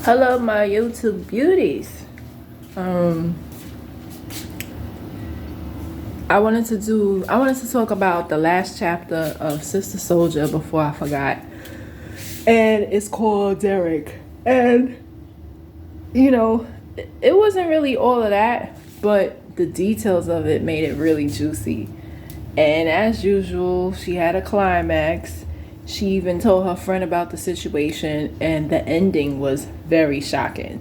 Hello, my YouTube beauties. Um, I wanted to talk about the last chapter of Sister Souljah before I forgot, and it's called Derek. And you know, it wasn't really all of that, but the details of it made it really juicy. And as usual, she had a climax. She even told her friend about the situation, and the ending was very shocking.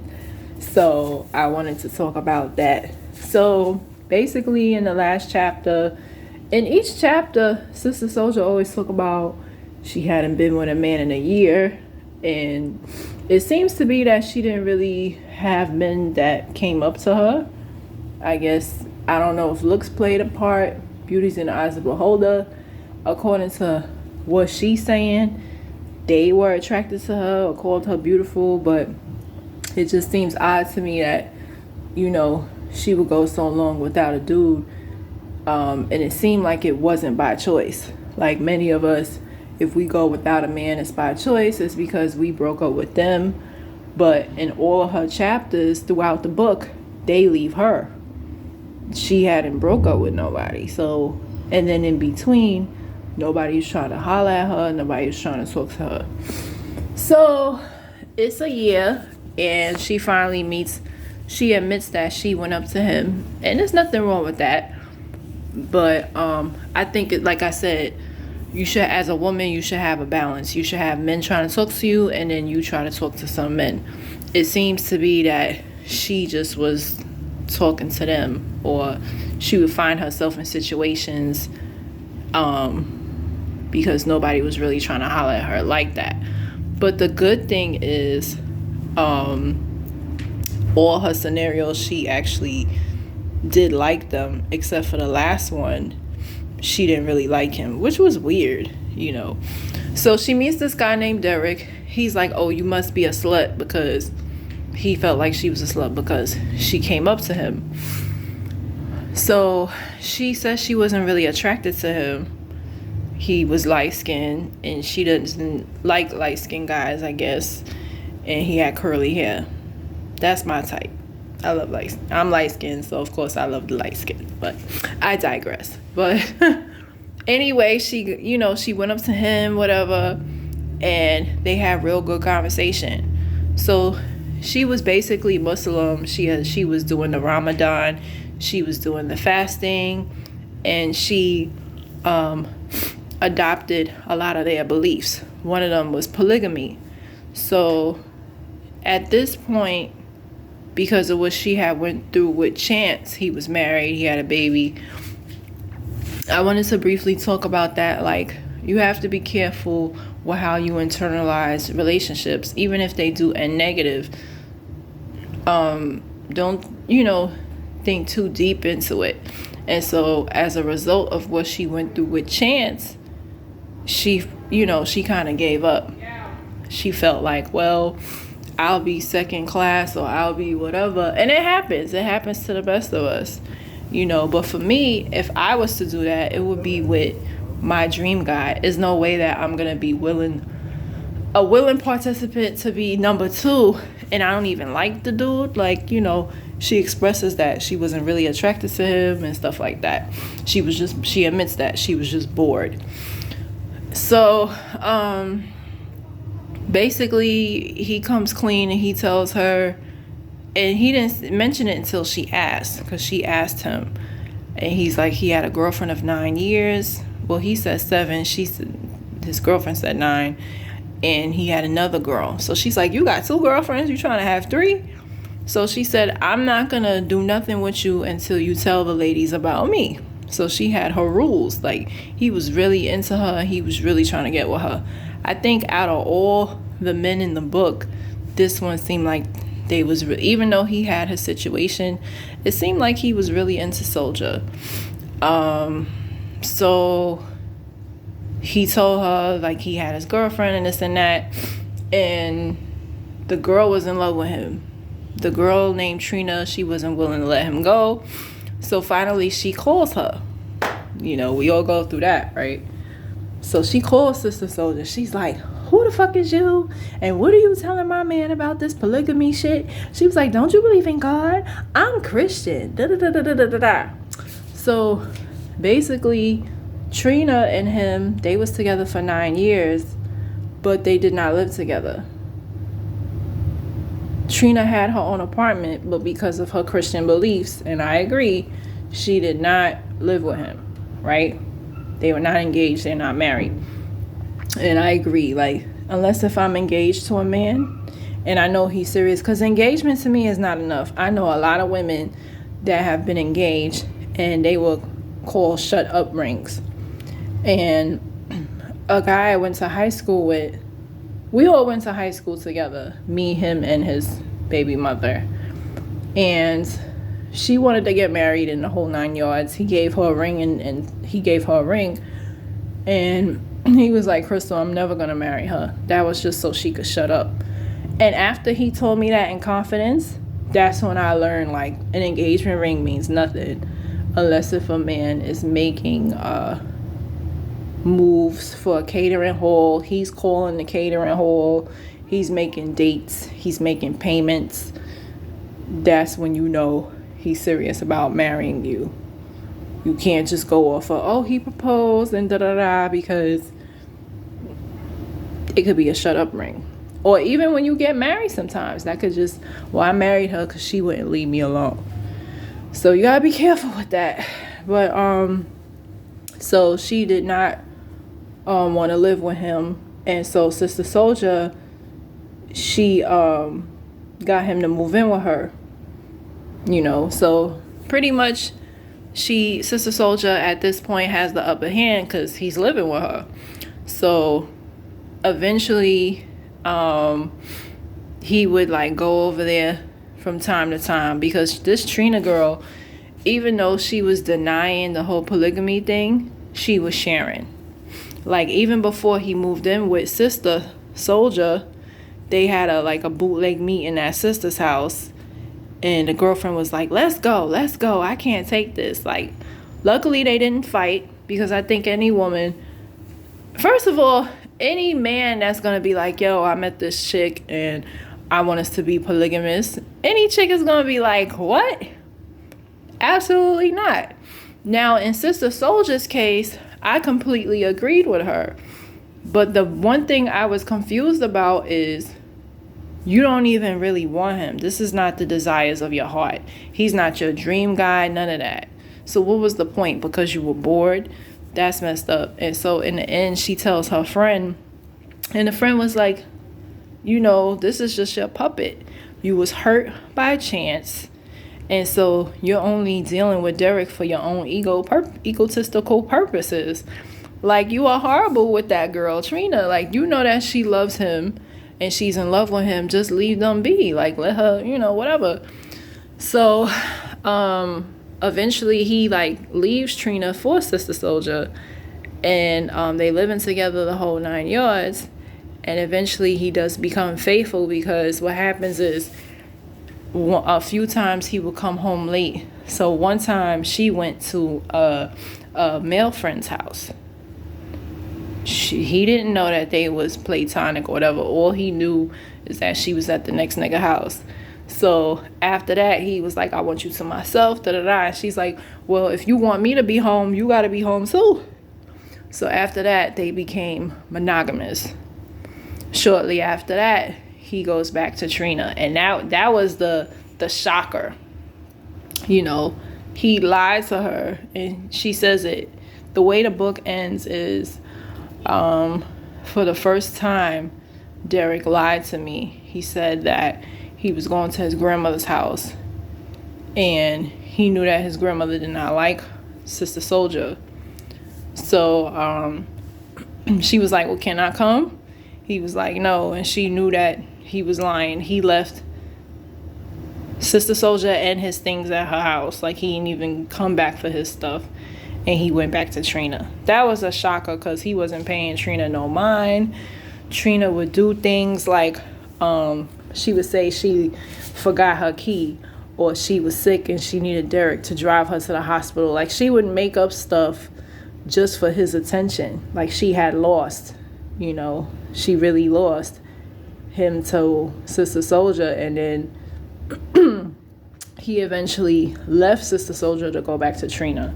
So I wanted to talk about that. So basically, in the last chapter, in each chapter, Sister Souljah always talk about she hadn't been with a man in a year, and it seems to be that she didn't really have men that came up to her. I guess I don't know if looks played a part. Beauty's in the eyes of the beholder. According to what she's saying, they were attracted to her or called her beautiful, but it just seems odd to me that, she would go so long without a dude. And it seemed like it wasn't by choice. Like many of us, if we go without a man, it's by choice. It's because we broke up with them. But in all of her chapters throughout the book, they leave her. She hadn't broke up with nobody. So, and then in between, nobody was trying to holler at her. Nobody was trying to talk to her. So it's a year, and she admits that she went up to him, and there's nothing wrong with that. But I think, like I said, you should, as a woman, you should have a balance. You should have men trying to talk to you, and then you try to talk to some men. It seems to be that she just was talking to them, or she would find herself in situations because nobody was really trying to holler at her like that. But the good thing is, all her scenarios, she actually did like them, except for the last one. She didn't really like him, which was weird. So she meets this guy named Derek. He's like, oh, you must be a slut, because he felt like she was a slut because she came up to him. So she says she wasn't really attracted to him. He was light-skinned, and she doesn't like light-skinned guys, I guess. And he had curly hair. That's my type. I love I'm light-skinned, so of course I love the light skin. But I digress. But anyway, she went up to him, whatever, and they had real good conversation. So she was basically Muslim. She was doing the Ramadan. She was doing the fasting, and she adopted a lot of their beliefs. One of them was polygamy. So at this point, because of what she had went through with Chance, he was married, he had a baby. I wanted to briefly talk about that. Like, you have to be careful with how you internalize relationships, even if they do end negative. Don't think too deep into it. And so as a result of what she went through with Chance, she kind of gave up. She felt like, well, I'll be second class, or I'll be whatever. And it happens to the best of us, but for me, if I was to do that, it would be with my dream guy. There's no way that I'm gonna be a willing participant to be number two, and I don't even like the dude. Like, she expresses that she wasn't really attracted to him and stuff like that. She admits that she was just bored. So basically, he comes clean and he tells her, and he didn't mention it until she asked, because she asked him, and he's like, he had a girlfriend of 9 years. Well, he said 7. His girlfriend said 9, and he had another girl. So she's like, you got 2 girlfriends? You trying to have 3? So she said, I'm not gonna do nothing with you until you tell the ladies about me. So she had her rules. Like, he was really into her. He was really trying to get with her. I think out of all the men in the book, this one seemed like even though he had his situation, it seemed like he was really into Souljah. So he told her, like, he had his girlfriend and this and that, and the girl was in love with him. The girl named Trina, she wasn't willing to let him go. So finally she calls her. We all go through that, right? So she calls Sister Souljah. She's like, who the fuck is you? And what are you telling my man about this polygamy shit? She was like, don't you believe in God? I'm Christian. Da, da, da, da, da, da, da. So basically, Trina and him, they was together for 9 years, but they did not live together. Trina had her own apartment, but because of her Christian beliefs, and I agree, she did not live with him, right? They were not engaged, they're not married. And I agree, like, unless if I'm engaged to a man and I know he's serious, because engagement to me is not enough. I know a lot of women that have been engaged and they will call shut up rings. And a guy I went to high school with, we all went to high school together, me, him, and his baby mother. And she wanted to get married in the whole 9 yards. He gave her a ring and he gave her a ring. And he was like, Crystal, I'm never going to marry her. That was just so she could shut up. And after he told me that in confidence, that's when I learned, like, an engagement ring means nothing unless if a man is making moves for a catering hall. He's calling the catering hall. He's making dates. He's making payments. That's when you know he's serious about marrying you. You can't just go off of, oh, he proposed and da-da-da, because it could be a shut up ring. Or even when you get married sometimes, that could just, well, I married her because she wouldn't leave me alone. So you gotta be careful with that. But so she did not want to live with him, and so Sister Souljah, she got him to move in with her. You know, so pretty much Sister Souljah at this point has the upper hand because he's living with her. So eventually he would like go over there from time to time, because this Trina girl, even though she was denying the whole polygamy thing, she was sharing. Like, even before he moved in with Sister Souljah, they had a bootleg meeting at Sister's house, and the girlfriend was like, let's go, I can't take this. Like, luckily they didn't fight, because I think any woman, first of all, any man that's gonna be like, yo, I met this chick and I want us to be polygamous, any chick is gonna be like, what? Absolutely not. Now, in Sister Souljah's case, I completely agreed with her. But the one thing I was confused about is, you don't even really want him. This is not the desires of your heart. He's not your dream guy, none of that. So what was the point? Because you were bored? That's messed up. And so in the end, she tells her friend, and the friend was like, you know, this is just your puppet. You was hurt by chance. And so you're only dealing with Derek for your own egotistical purposes. Like, you are horrible with that girl, Trina. Like, you know that she loves him and she's in love with him. Just leave them be. Like, let her, you know, whatever. So eventually he like leaves Trina for Sister Souljah, and they living together the whole 9 yards. And eventually he does become faithful, because what happens is, a few times he would come home late. So one time she went to a male friend's house. He didn't know that they was platonic or whatever. All he knew is that she was at the next nigga house. So after that, he was like, I want you to myself, da-da-da. And she's like, well, if you want me to be home, you got to be home too. So after that, they became monogamous. Shortly after that, he goes back to Trina. And that was the shocker. You know, he lied to her, and she says it. The way the book ends is, for the first time, Derek lied to me. He said that he was going to his grandmother's house, and he knew that his grandmother did not like Sister Souljah. So she was like, well, can I come? He was like, no. And she knew that he was lying. He left Sister Souljah and his things at her house. Like, he didn't even come back for his stuff. And he went back to Trina. That was a shocker, because he wasn't paying Trina no mind. Trina would do things like, she would say she forgot her key, or she was sick and she needed Derek to drive her to the hospital. Like, she would make up stuff just for his attention. Like, she had lost, you know, she really lost him to Sister Souljah, and then he eventually left Sister Souljah to go back to Trina.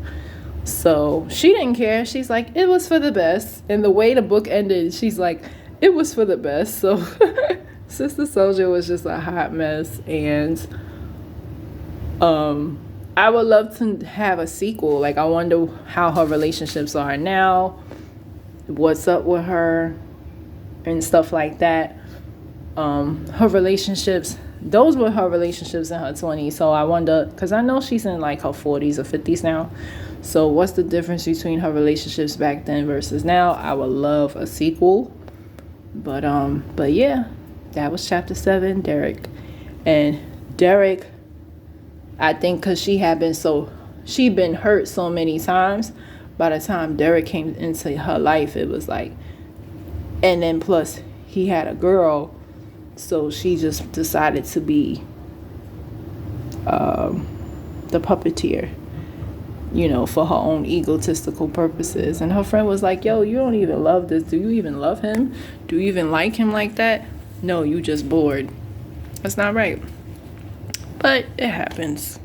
So she didn't care. She's like, it was for the best. And the way the book ended, she's like, it was for the best. So Sister Souljah was just a hot mess. And I would love to have a sequel. Like, I wonder how her relationships are now, what's up with her, and stuff like that. Her relationships, those were her relationships in her 20s. So I wonder, because I know she's in like her 40s or 50s now. So what's the difference between her relationships back then versus now? I would love a sequel. But yeah, that was chapter 7, Derek. And Derek, I think because she'd been hurt so many times, by the time Derek came into her life, it was like, and then plus he had a girl, so she just decided to be the puppeteer, you know, for her own egotistical purposes. And her friend was like, yo, you don't even love this. Do you even love him? Do you even like him like that? No, you just bored. That's not right. But it happens.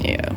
Yeah.